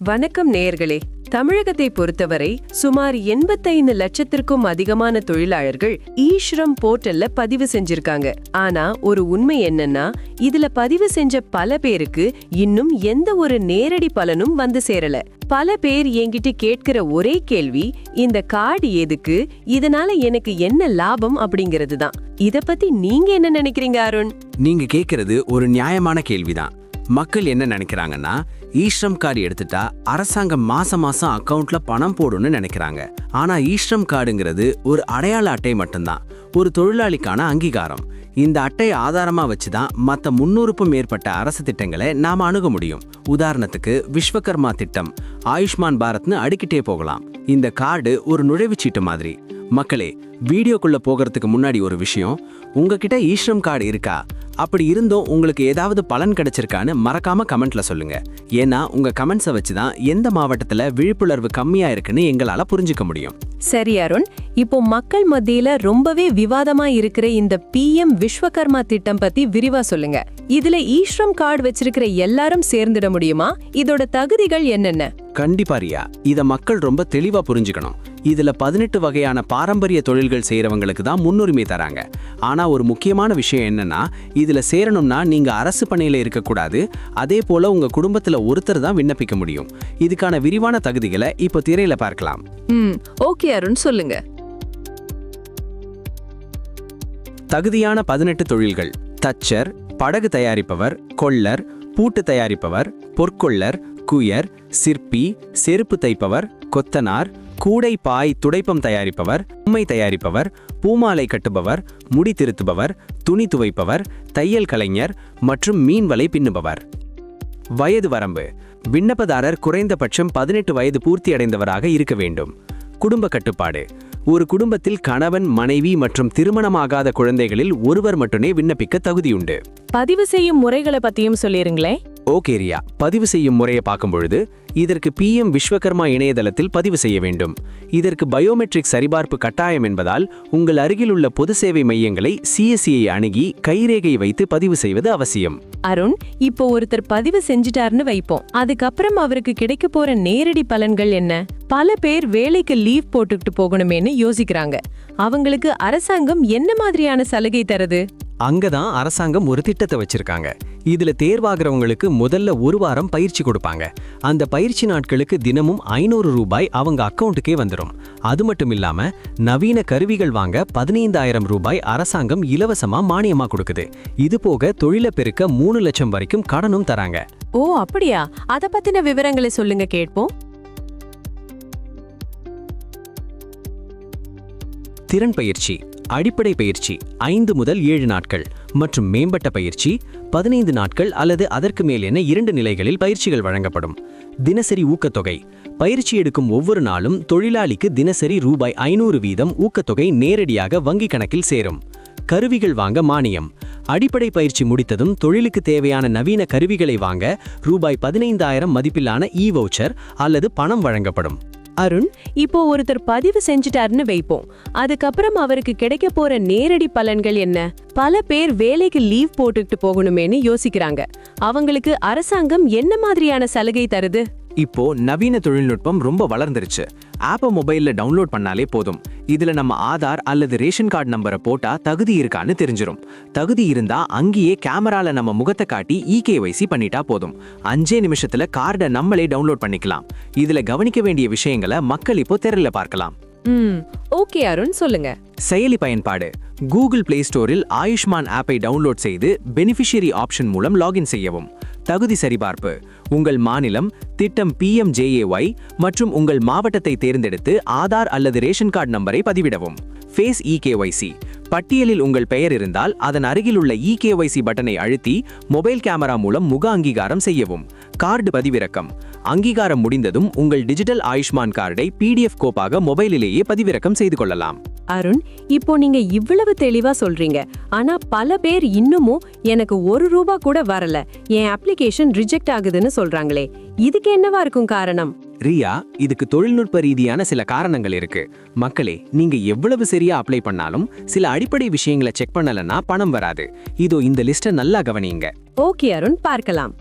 வணக்கம் நேயர்களே. தமிழகத்தை பொறுத்தவரை சுமார் 85 லட்சத்திற்கும் அதிகமான தொழிலாளர்கள் ஈஸ்ரம் போர்ட்டல்ல பதிவு செஞ்சிருக்காங்க. ஆனா ஒரு உண்மை என்னன்னா, இதுல பதிவு செஞ்ச பல பேருக்கு இன்னும் எந்த ஒரு நேரடி பலனும் வந்து சேரல. பல பேர் என்கிட்ட கேட்கிற ஒரே கேள்வி, இந்த கார்டு எதுக்கு, இதனால எனக்கு என்ன லாபம் அப்படிங்கிறது தான். இத பத்தி நீங்க என்ன நினைக்கிறீங்க அருண்? நீங்க கேக்குறது ஒரு நியாயமான கேள்விதான். மக்கள் என்ன நினைக்கிறாங்கன்னா, ஈஸ்ரம் கார்டு எடுத்துட்டா அரசாங்கம் மாசம் அக்கவுண்ட்ல பணம் போடும்னு நினைக்கிறாங்க. ஆனா ஈஸ்ரம் கார்டுங்கிறது ஒரு அடையாள அட்டை மட்டும்தான், ஒரு தொழிலாளிக்கான அங்கீகாரம். இந்த அட்டையை ஆதாரமா வச்சுதான் மற்ற 300க்கும் மேற்பட்ட அரசு திட்டங்களை நாம அணுக முடியும். உதாரணத்துக்கு விஸ்வகர்மா திட்டம், ஆயுஷ்மான் பாரத்னு அடுக்கிட்டே போகலாம். இந்த கார்டு ஒரு நுழைவுச்சீட்டு மாதிரி. மக்களே, வீடியோக்குள்ள போகிறதுக்கு முன்னாடி ஒரு விஷயம், உங்ககிட்ட ஈஸ்ரம் கார்டு இருக்கா? அப்படி இருந்தும் உங்களுக்கு ஏதாவது பலன் கிடைச்சிருக்கான்னு மறக்காம கமெண்ட்ல சொல்லுங்க. ஏன்னா உங்க கமெண்ட்ஸை வச்சுதான் எந்த மாவட்டத்துல விழிப்புணர்வு கம்மியா இருக்குன்னு எங்களால புரிஞ்சுக்க முடியும். சரி அருண், இப்போ மக்கள் மத்தியில ரொம்பவே விவாதமா இருக்கிற இந்த PM விஸ்வகர்மா திட்டம் பத்தி விரிவா சொல்லுங்க. இதுல ஈஸ்ரம் கார்டு வச்சிருக்கிற எல்லாரும் சேர்ந்துட முடியுமா? இதோட தகுதிகள் என்னென்ன? கண்டிப்பா ரியா, இத மக்கள் ரொம்ப தெளிவா புரிஞ்சுக்கணும். இதுல 18 வகையான பாரம்பரிய தொழில்கள் செய்யறவங்களுக்கு தான் முன்னுரிமை தராங்க. ஆனா ஒரு முக்கியமான விஷயம் என்னன்னா, இதுல சேரணும்னா நீங்க அரசு பணியில இருக்கக்கூடாது. அதே போல உங்க குடும்பத்துல ஒருத்தர் தான் விண்ணப்பிக்க முடியும். இதுக்கான விரிவான தகுதிகளை இப்போ திரையில பார்க்கலாம். ஓகே அருண், சொல்லுங்க. தகுதியான 18 தொழில்கள்: தச்சர், படகு தயாரிப்பவர், கொள்ளர், பூட்டு தயாரிப்பவர், பொற்கொள்ளர், குயர், சிற்பி, செருப்பு தைப்பவர், கொத்தனார், கூடை பாய் துடைப்பம் தயாரிப்பவர், உம்மை தயாரிப்பவர், பூமாலை கட்டுபவர், முடி திருத்துபவர், துணி துவைப்பவர், தையல் கலைஞர் மற்றும் மீன் வலை பின்னுபவர். வயது வரம்பு: விண்ணப்பதாரர் குறைந்தபட்சம் 18 வயது பூர்த்தியடைந்தவராக இருக்க வேண்டும். குடும்ப கட்டுப்பாடு: ஒரு குடும்பத்தில் கணவன், மனைவி மற்றும் திருமணமாகாத குழந்தைகளில் ஒருவர் மட்டுமே விண்ணப்பிக்க தகுதியுண்டு. பதிவு செய்யும் முறைகளை பத்தியும் சொல்லிருங்களே. ஓகே ரியா, பதிவு செய்யும் முறையை பார்க்கும் பொழுது இதற்கு PM விஸ்வகர்மா இணையதளத்தில் பதிவு செய்ய வேண்டும். இதற்கு பயோமெட்ரிக் சரிபார்ப்பு கட்டாயம் என்பதால் உங்கள் அருகில் உள்ள பொது சேவை மையங்களை CSCயை அணுகி கைரேகை வைத்து பதிவு செய்வது அவசியம். அருண், இப்போ ஒருத்தர் பதிவு செஞ்சிட்டாருன்னு வைப்போம், அதுக்கப்புறம் அவருக்கு கிடைக்க போற நேரடி பலன்கள் என்ன? பல பேர் வேலைக்கு லீவ் போட்டுக்கிட்டு போகணுமேன்னு யோசிக்கிறாங்க. அவங்களுக்கு அரசாங்கம் என்ன மாதிரியான சலுகை தருது? அங்கதான் அரசாங்கம் ஒரு திட்டத்தை வச்சிருக்காங்க. இதுல தேர்வாகிறவங்களுக்கு முதல்ல ஒரு வாரம் பயிற்சி கொடுப்பாங்க. அந்த பயிற்சி நாட்களுக்கு தினமும் 500 ரூபாய் அவங்க அக்கவுண்ட்டுக்கே வந்துடும். அது மட்டும் இல்லாம நவீன கருவிகள் வாங்க 15,000 ரூபாய் அரசாங்கம் இலவசமா மானியமா கொடுக்குது. இது போக தொழிலை பெருக்க 3 லட்சம் வரைக்கும் கடனும் தராங்க. ஓ அப்படியா? அத பத்தின விவரங்களை சொல்லுங்க கேட்போம். திறன் பயிற்சி: அடிப்படை பயிற்சி 5 முதல் 7 நாட்கள் மற்றும் மேம்பட்ட பயிற்சி 15 நாட்கள் அல்லது அதற்கு மேல் என 2 நிலைகளில் பயிற்சிகள் வழங்கப்படும். தினசரி ஊக்கத்தொகை: பயிற்சி எடுக்கும் ஒவ்வொரு நாளும் தொழிலாளிக்கு தினசரி ரூபாய் 500 வீதம் ஊக்கத்தொகை நேரடியாக வங்கி கணக்கில் சேரும். கருவிகள் வாங்க மானியம்: அடிப்படை பயிற்சி முடித்ததும் தொழிலுக்கு தேவையான நவீன கருவிகளை வாங்க ரூபாய் 15,000 மதிப்பிலான வவுச்சர் அல்லது பணம் வழங்கப்படும். அருண், இப்போ ஒருத்தர் பதிவு செஞ்சிட்டாருன்னு வைப்போம், அதுக்கப்புறம் அவருக்கு கிடைக்க போற நேரடி பலன்கள் என்ன? பல பேர் வேலைக்கு லீவ் போட்டுக்கிட்டு போகணுமேன்னு யோசிக்கிறாங்க. அவங்களுக்கு அரசாங்கம் என்ன மாதிரியான சலுகை தருது? இப்போ நவீன தொழில்நுட்பம் ரொம்ப வளர்ந்துருச்சு. ஆப்பை மொபைல்ல டவுன்லோட் பண்ணாலே போதும். இதுல நம்ம ஆதார் அல்லது ரேஷன் கார்டு நம்பரை போட்டா தகுதி இருக்கான்னு தெரிஞ்சிரும். தகுதி இருந்தா அங்கேயே கேமரால நம்ம முகத்தை காட்டி EKYC பண்ணிட்டா போதும். 5 நிமிஷத்துல கார்டை நம்மளே டவுன்லோட் பண்ணிக்கலாம். இதுல கவனிக்க வேண்டிய விஷயங்களை மக்கள் இப்போ திரையில பார்க்கலாம். ஓகே அருண், சொல்லுங்க. செயலி பயன்பாடு: கூகுள் பிளே ஸ்டோரில் ஆயுஷ்மான் ஆப்பை டவுன்லோட் செய்து பெனிஃபிஷியரி ஆப்ஷன் மூலம் லாகின் செய்யவும். தகுதி சரிபார்ப்பு: உங்கள் மாநிலம், திட்டம் PMJAY மற்றும் உங்கள் மாவட்டத்தை தேர்ந்தெடுத்து ஆதார் அல்லது ரேஷன் கார்டு நம்பரை பதிவிடவும். ஃபேஸ் EKYC: பட்டியலில் உங்கள் பெயர் இருந்தால் அதன் அருகில் உள்ள EKYC பட்டனை அழுத்தி மொபைல் கேமரா மூலம் முக அங்கீகாரம் செய்யவும். கார்டு பதிவிறக்கம்: அங்கீகாரம் முடிந்ததும் உங்கள் டிஜிட்டல் ஆயுஷ்மான் கார்டை PDF கோப்பாக மொபைலிலேயே பதிவிறக்கம் செய்து கொள்ளலாம். அருண், இப்போ நீங்க இவ்வளவு தெளிவா சொல்றீங்க, ஆனா பல பேர் இன்னமும் எனக்கு 1 ரூபா கூட வரல, என் அப்ளிகேஷன் ரிஜெக்ட் ஆகுதுன்னு சொல்றாங்களே. இதுக்கு என்னவா இருக்கும் காரணம்? ரியா, இதுக்கு தொழில்நுட்ப ரீதியான சில காரணங்கள் இருக்கு. மக்களே, நீங்க எவ்வளவு சரியா அப்ளை பண்ணாலும் சில அடிப்படை விஷயங்களை செக் பண்ணலன்னா பணம் வராது. இதோ இந்த லிஸ்ட்டை நல்லா கவனிங்க. ஓகே அருண், பார்க்கலாம்.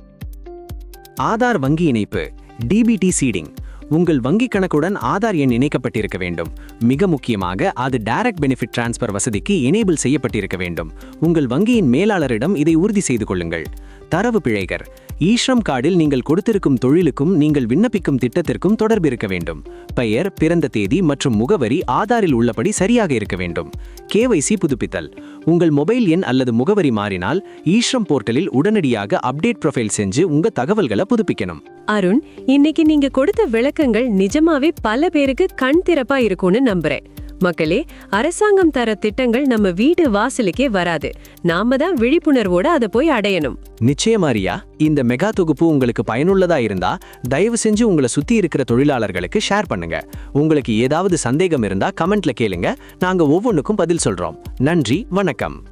ஆதார் வங்கி இணைப்பு: டிபிடி சீடிங். உங்கள் வங்கிக் கணக்குடன் ஆதார் எண் இணைக்கப்பட்டிருக்க வேண்டும். மிக முக்கியமாக அது டைரக்ட் பெனிஃபிட் டிரான்ஸ்ஃபர் வசதிக்கு எனேபிள் செய்யப்பட்டிருக்க வேண்டும். உங்கள் வங்கியின் மேலாளரிடம் இதை உறுதி செய்து கொள்ளுங்கள். தரவு பிழைகள். ஈஸ்ரம் கார்டில் நீங்கள் கொடுத்திருக்கும் தொழிலுக்கும் நீங்கள் விண்ணப்பிக்கும் திட்டத்திற்கும் தொடர்பு இருக்க வேண்டும். பெயர், பிறந்த தேதி மற்றும் முகவரி ஆதாரில் உள்ளபடி சரியாக இருக்க வேண்டும். KYC புதுப்பித்தல். உங்கள் மொபைல் எண் அல்லது முகவரி மாறினால் ஈஸ்ரம் போர்ட்டலில் உடனடியாக அப்டேட் ப்ரொஃபைல் செஞ்சு உங்க தகவல்களை புதுப்பிக்கணும். அருண், இன்னைக்கு நீங்க கொடுத்த விளக்கங்கள் நிஜமாவே பல பேருக்கு கண் திறப்பா இருக்கும்னு நம்புறேன். மக்களே, அரசாங்கம் தர திட்டங்கள் நம்ம வீடு வாசலுக்கே வராது. நாம தான் விழிப்புணர்வோட அதை போய் அடையணும். நிச்சயமாரியா, இந்த மெகா தொகுப்பு உங்களுக்கு பயனுள்ளதா இருந்தா தயவு செஞ்சு உங்களை சுத்தி இருக்கிற தொழிலாளர்களுக்கு ஷேர் பண்ணுங்க. உங்களுக்கு ஏதாவது சந்தேகம் இருந்தா கமெண்ட்ல கேளுங்க. நாங்க ஒவ்வொன்றுக்கும் பதில் சொல்றோம். நன்றி, வணக்கம்.